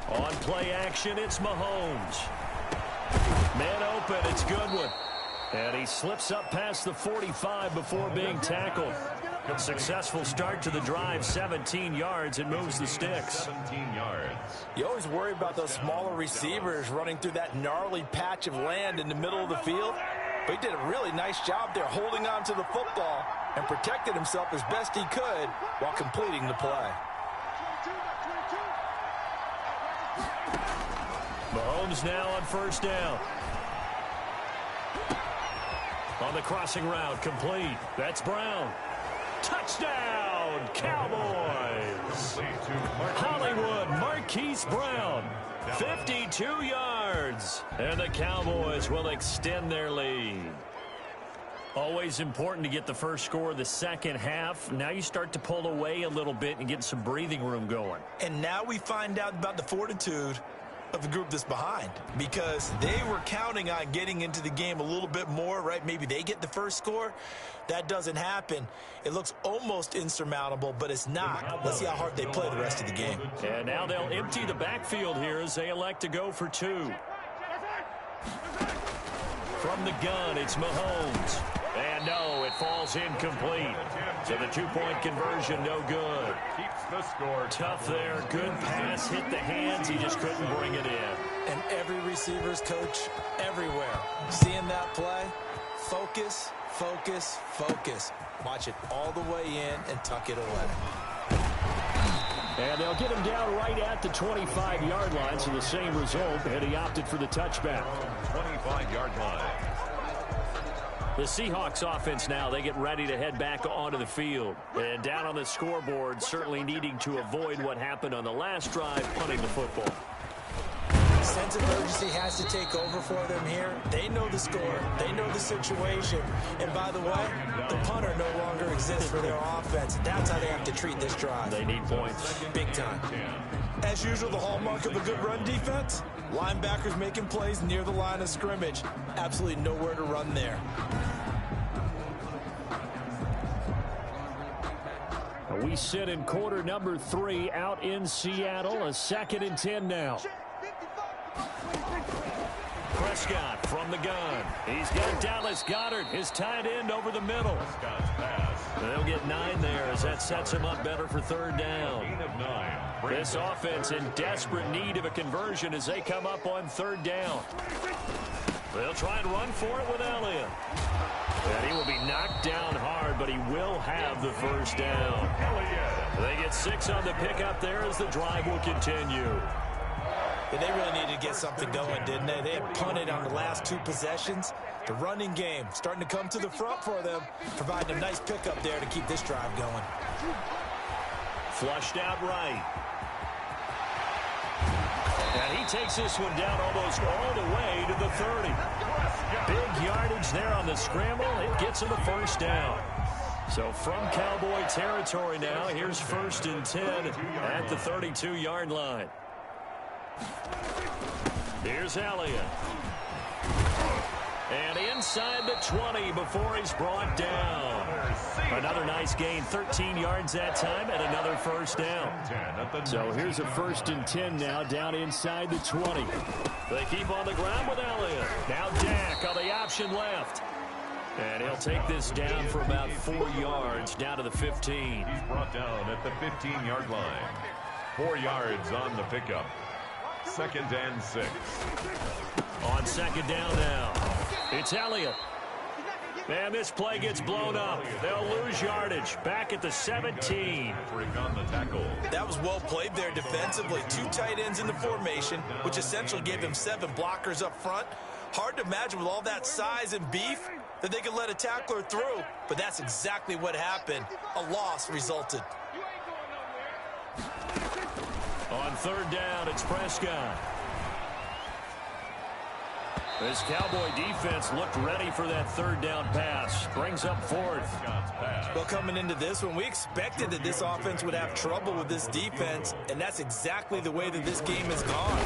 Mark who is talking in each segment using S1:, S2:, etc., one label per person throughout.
S1: On play action, it's Mahomes. Man open, it's Goodwin. And he slips up past the 45 before being tackled. A successful start to the drive, 17 yards, and moves the sticks.
S2: 17 yards.
S3: You always worry about those smaller receivers running through that gnarly patch of land in the middle of the field. But he did a really nice job there holding on to the football and protected himself as best he could while completing the play.
S1: Mahomes now on first down. On the crossing route, complete. That's Brown. Touchdown, Cowboys. Hollywood Marquise Brown, 52 yards. And the Cowboys will extend their lead. Always important to get the first score of the second half. Now you start to pull away a little bit and get some breathing room going.
S3: And now we find out about the fortitude of the group that's behind, because they were counting on getting into the game a little bit more, right? Maybe they get the first score. That doesn't happen. It looks almost insurmountable, but it's not. Let's see how hard they play the rest of the game.
S1: And now they'll empty the backfield here as they elect to go for two. From the gun, it's Mahomes. And no, it falls incomplete. So the two-point conversion, no good.
S2: Keeps the score.
S1: Tough there. Good pass. Hit the hands. He just couldn't bring it in.
S3: And every receiver's coach everywhere. Seeing that play, focus, focus, focus. Watch it all the way in and tuck it away.
S1: And they'll get him down right at the 25-yard line, so the same result, and he opted for the touchback.
S2: 25-yard line.
S1: The Seahawks offense now, they get ready to head back onto the field. And down on the scoreboard, certainly needing to avoid what happened on the last drive, punting the football.
S3: Sense of urgency has to take over for them here. They know the score. They know the situation. And by the way, the punter no longer exists for their offense. That's how they have to treat this drive.
S1: They need points.
S3: Big time. As usual, the hallmark of a good run defense, linebackers making plays near the line of scrimmage. Absolutely nowhere to run there.
S1: We sit in quarter number 3 out in Seattle. A 2nd and 10 now. Prescott from the gun. He's got Dallas Goedert, his tight end, over the middle. They'll get 9 there as that sets him up better for third down. This offense in desperate need of a conversion as they come up on third down. They'll try and run for it with Elliott. And he will be knocked down hard, but he will have the first down. They get 6 on the pickup there as the drive will continue.
S3: Yeah, they really needed to get something going, didn't they? They had punted on the last 2 possessions. The running game starting to come to the front for them, providing a nice pickup there to keep this drive going.
S1: Flushed out right. And he takes this one down almost all the way to the 30. Big yardage there on the scramble. It gets him the first down. So from Cowboy territory now, here's 1st and 10 at the 32-yard line. Here's Elliott. And inside the 20 before he's brought down. Another nice gain, 13 yards that time, and another first down. So here's a 1st and 10 now, down inside the 20. They keep on the ground with Elliott. Now Dak on the option left. And he'll take this down for about 4 yards, down to the 15.
S2: He's brought down at the 15-yard line. 4 yards on the pickup. 2nd and 6.
S1: On 2nd down now, it's Elliott. And this play gets blown up. They'll lose yardage. Back at the 17.
S2: On the tackle.
S3: That was well played there defensively. 2 tight ends in the formation, which essentially gave him 7 blockers up front. Hard to imagine with all that size and beef that they could let a tackler through. But that's exactly what happened. A loss resulted.
S1: On 3rd down, it's Prescott. This Cowboy defense looked ready for that 3rd down pass. Brings up 4th.
S3: Well, coming into this one, we expected that this offense would have trouble with this defense, and that's exactly the way that this game has gone.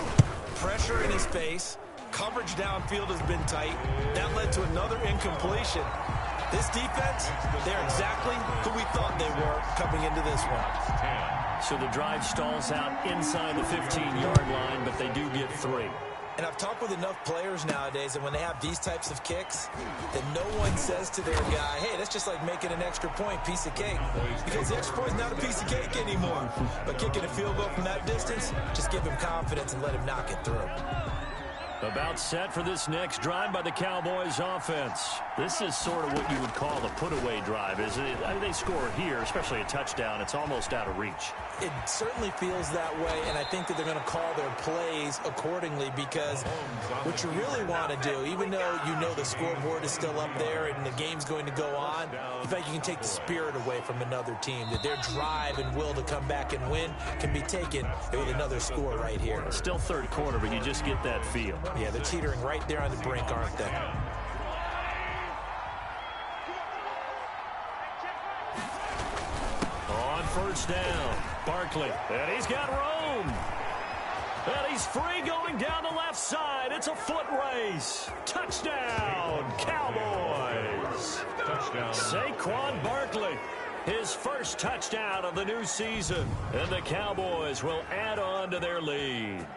S3: Pressure in his face. Coverage downfield has been tight. That led to another incompletion. This defense, they're exactly who we thought they were coming into this one.
S1: So the drive stalls out inside the 15-yard line, but they do get 3.
S3: And I've talked with enough players nowadays, and when they have these types of kicks, that no one says to their guy, hey, that's just like making an extra point, piece of cake. Because the extra point is not a piece of cake anymore. But kicking a field goal from that distance, just give him confidence and let him knock it through.
S1: About set for this next drive by the Cowboys offense. This is sort of what you would call a put-away drive, isn't it? I mean, they score here, especially a touchdown. It's almost out of reach.
S3: It certainly feels that way, and I think that they're going to call their plays accordingly, because what you really want to do, even though you know the scoreboard is still up there and the game's going to go on, in fact, you can take the spirit away from another team, that their drive and will to come back and win can be taken with another score right here.
S1: Still third quarter, but you just get that feel.
S3: Yeah, they're teetering right there on the brink, aren't they?
S1: On first down, Barkley, and he's got room. And he's free going down the left side. It's a foot race. Touchdown, Cowboys.
S2: Touchdown.
S1: Saquon Barkley, his first touchdown of the new season. And the Cowboys will add on to their lead.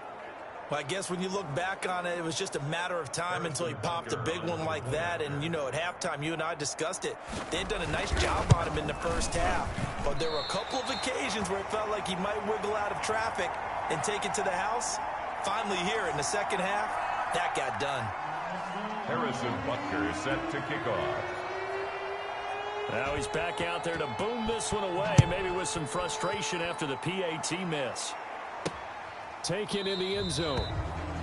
S3: Well, I guess when you look back on it, it was just a matter of time until he popped a big one like that. And, you know, at halftime, you and I discussed it. They had done a nice job on him in the first half. But there were a couple of occasions where it felt like he might wiggle out of traffic and take it to the house. Finally here in the second half, that got done.
S2: Harrison Butker is set to kick off.
S1: Now he's back out there to boom this one away, maybe with some frustration after the PAT miss. Taken in the end zone.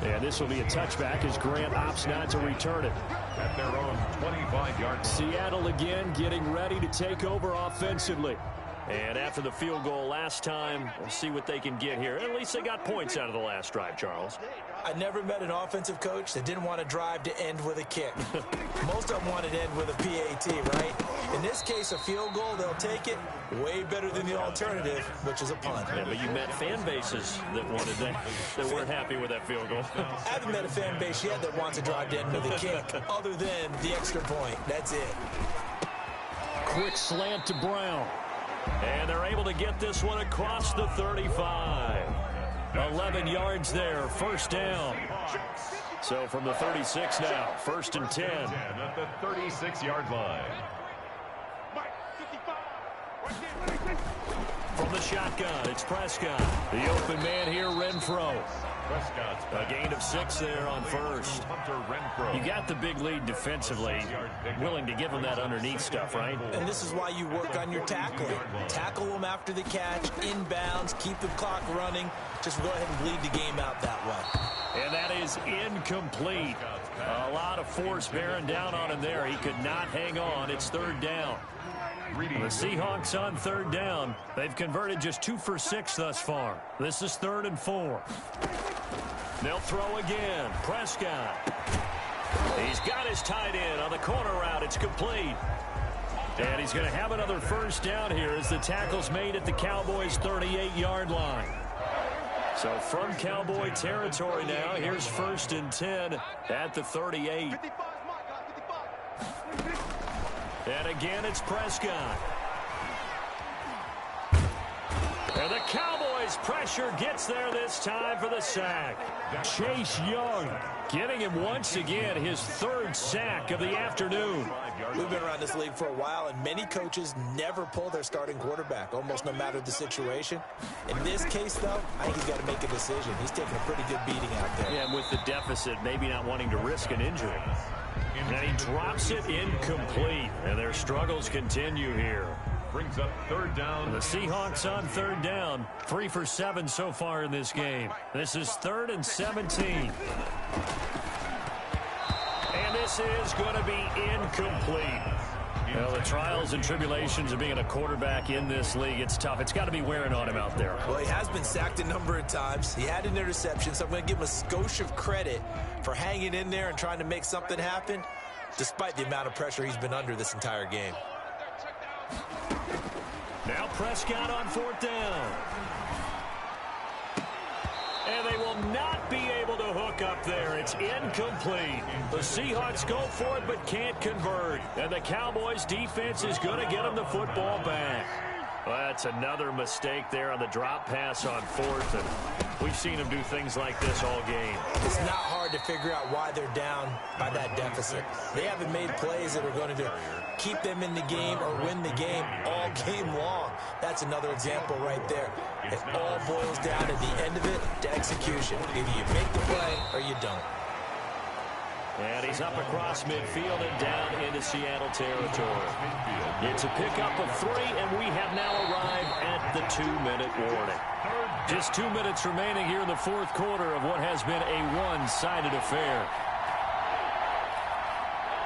S1: And this will be a touchback as Grant opts not to return it.
S2: At their own 25-yard.
S1: Seattle again getting ready to take over offensively. And after the field goal last time, we'll see what they can get here. At least they got points out of the last drive, Charles.
S3: I never met an offensive coach that didn't want to drive to end with a kick. Most of them wanted to end with a PAT, right? In this case, a field goal, they'll take it. Way better than the alternative, which is a punt.
S1: Yeah, but you met fan bases that wanted that weren't happy with that field goal.
S3: I haven't met a fan base yet that wants to drive to end with a kick, other than the extra point. That's it.
S1: Quick slant to Brown. And they're able to get this one across the 35. 11 yards there, first down. So from the 36 now, first and 10.
S2: At the 36-yard line.
S1: From the shotgun, it's Prescott. The open man here, Renfro. A gain of 6 there on first. You got the big lead defensively. Willing to give them that underneath stuff, right?
S3: And this is why you work on your tackling. Tackle them after the catch, inbounds, keep the clock running. Just go ahead and bleed the game out that way.
S1: And that is incomplete. A lot of force bearing down on him there. He could not hang on. It's third down. The Seahawks on third down. They've converted just 2 for 6 thus far. This is 3rd and 4. They'll throw again. Prescott. He's got his tight end on the corner route. It's complete. And he's going to have another first down here as the tackle's made at the Cowboys' 38-yard line. So from Cowboy territory now, here's 1st and 10 at the 38. And again, it's Prescott. And the Cowboys' pressure gets there this time for the sack. Chase Young getting him once again his 3rd sack of the afternoon.
S3: We've been around this league for a while, and many coaches never pull their starting quarterback, almost no matter the situation. In this case, though, I think he's got to make a decision. He's taking a pretty good beating out there.
S1: Yeah, and with the deficit, maybe not wanting to risk an injury. And he drops it incomplete. And their struggles continue here.
S2: Brings up 3rd down.
S1: The Seahawks on 3rd down. 3 for 7 so far in this game. This is 3rd and 17. And this is going to be incomplete. Well, the trials and tribulations of being a quarterback in this league, it's tough. It's got to be wearing on him out there.
S3: Well, he has been sacked a number of times. He had an interception, so I'm going to give him a skosh of credit for hanging in there and trying to make something happen, despite the amount of pressure he's been under this entire game.
S1: Now Prescott on 4th down. And they will not be able to hook up there. It's incomplete. The Seahawks go for it but can't convert. And the Cowboys defense is going to get them the football back. Well, that's another mistake there on the drop pass on fourth. And we've seen them do things like this all game.
S3: It's not hard to figure out why they're down by that deficit. They haven't made plays that are going to keep them in the game or win the game all game long. That's another example right there. It all boils down at the end of it to execution. Either you make the play or you don't.
S1: And he's up across midfield and down into Seattle territory. It's a pickup of 3, and we have now arrived at the 2-minute warning. Just 2 minutes remaining here in the fourth quarter of what has been a one-sided affair.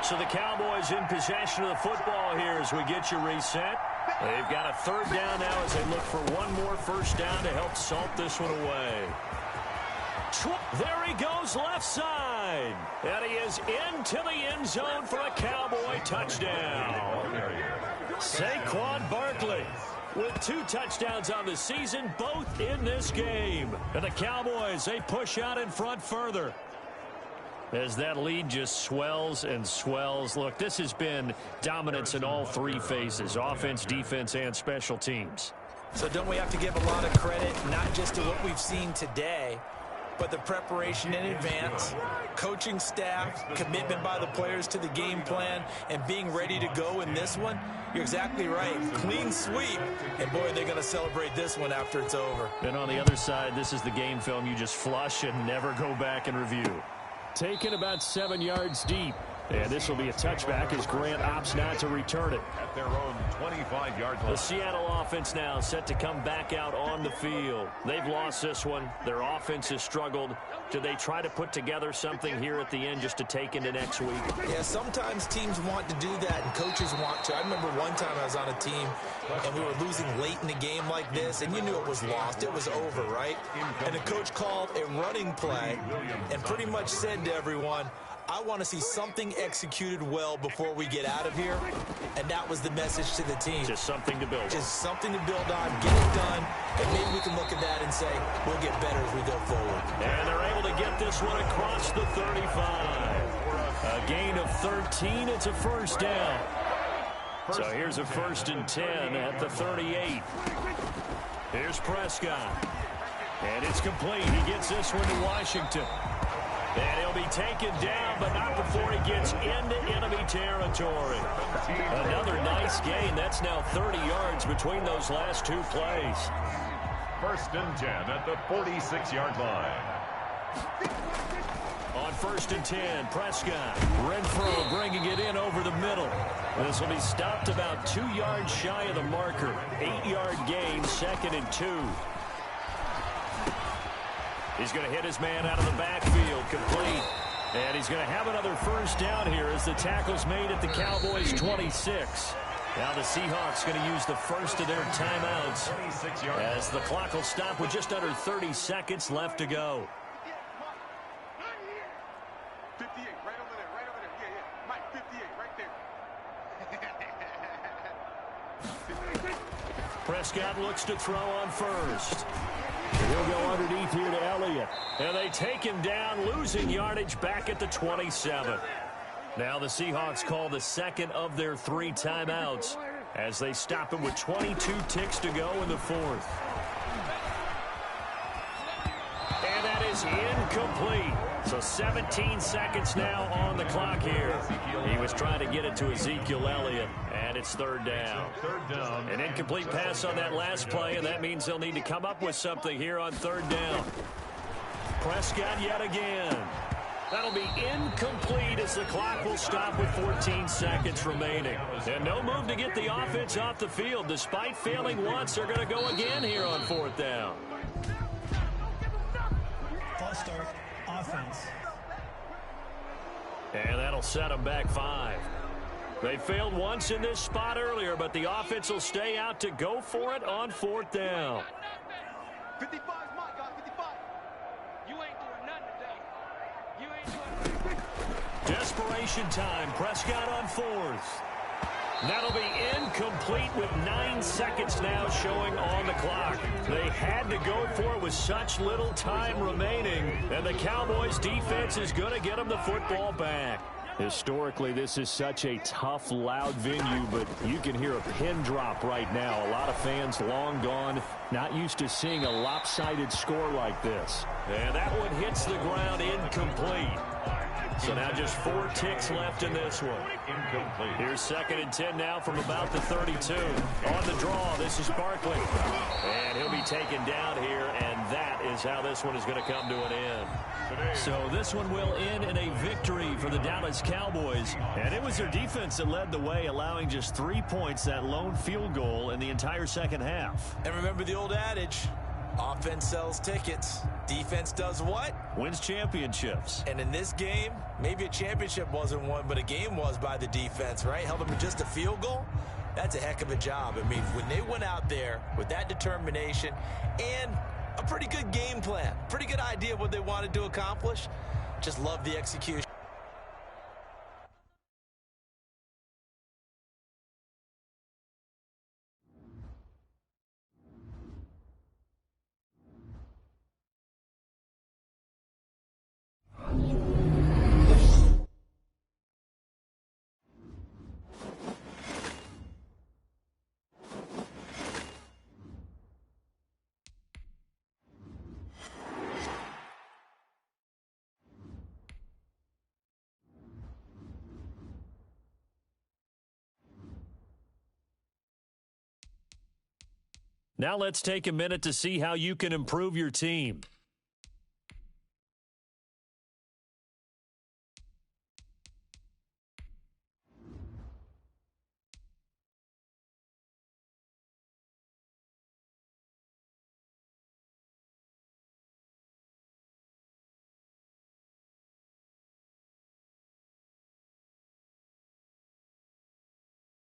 S1: So the Cowboys in possession of the football here as we get you reset. They've got a third down now as they look for one more first down to help salt this one away. There he goes left side. And he is into the end zone for a Cowboy touchdown. Saquon Barkley with 2 touchdowns on the season, both in this game. And the Cowboys, they push out in front further as that lead just swells and swells. Look, this has been dominance in all 3 phases, offense, defense, and special teams.
S3: So don't we have to give a lot of credit, not just to what we've seen today, but the preparation in advance, coaching staff, commitment by the players to the game plan, and being ready to go in this one? You're exactly right. Clean sweep. And, boy, they're going to celebrate this one after it's over.
S1: And on the other side, this is the game film you just flush and never go back and review. Taken about 7 yards deep. And this will be a touchback as Grant opts not to return it.
S2: At their own 25-yard line.
S1: The Seattle offense now set to come back out on the field. They've lost this one. Their offense has struggled. Do they try to put together something here at the end just to take into next week?
S3: Yeah, sometimes teams want to do that and coaches want to. I remember one time I was on a team and we were losing late in the game like this, and you knew it was lost. It was over, right? And the coach called a running play and pretty much said to everyone, I want to see something executed well before we get out of here. And that was the message to the team.
S1: Just something to build on.
S3: Just something to build on, get it done, and maybe we can look at that and say, we'll get better as we go forward.
S1: And they're able to get this one across the 35. A gain of 13, it's a first down. So here's a 1st and 10 at the 38. Here's Prescott. And it's complete. He gets this one to Washington. And he'll be taken down, but not before he gets into enemy territory. Another nice gain. That's now 30 yards between those last 2 plays.
S2: 1st and 10 at the 46-yard line.
S1: On 1st and 10, Prescott. Renfro bringing it in over the middle. This will be stopped about 2 yards shy of the marker. 8-yard gain, 2nd and 2. He's going to hit his man out of the backfield, complete. And he's going to have another first down here as the tackle's made at the Cowboys' 26. Now the Seahawks going to use the first of their timeouts as the clock will stop with just under 30 seconds left to go.
S4: 58, right over there, right over there. Yeah, yeah. Mike, 58, right there.
S1: Prescott looks to throw on first. He'll go underneath here to Elliott. And they take him down, losing yardage back at the 27. Now the Seahawks call the second of their 3 timeouts as they stop him with 22 ticks to go in the 4th. And that is incomplete. So 17 seconds now on the clock here. He was trying to get it to Ezekiel Elliott, and it's 3rd down. An incomplete pass on that last play, and that means they'll need to come up with something here on 3rd down. Prescott yet again. That'll be incomplete as the clock will stop with 14 seconds remaining. And no move to get the offense off the field. Despite failing once, they're going to go again here on 4th down.
S5: False start, offense.
S1: And that'll set them back 5. They failed once in this spot earlier, but the offense will stay out to go for it on 4th down.
S4: 55 is my guy, 55. You ain't doing nothing today. You ain't doing nothing.
S1: Desperation time. Prescott on 4th. That'll be incomplete with 9 15 seconds now showing on the clock. They had to go for it with such little time remaining, and the Cowboys defense is going to get them the football back. Historically, this is such a tough, loud venue, but you can hear a pin drop right now. A lot of fans long gone, not used to seeing a lopsided score like this. And that one hits the ground incomplete. So now just 4 ticks left in this one. Incomplete. Here's 2nd and 10 now from about the 32. On the draw, this is Barkley. And he'll be taken down here, and that is how this one is going to come to an end. So this one will end in a victory for the Dallas Cowboys. And it was their defense that led the way, allowing just 3 points, that lone field goal in the entire second half.
S3: And remember the old adage, offense sells tickets. Defense does what?
S1: Wins championships.
S3: And in this game, maybe a championship wasn't won, but a game was by the defense, right? Held them to just a field goal. That's a heck of a job. I mean, when they went out there with that determination and a pretty good game plan, pretty good idea of what they wanted to accomplish, just love the execution.
S1: Now let's take a minute to see how you can improve your team.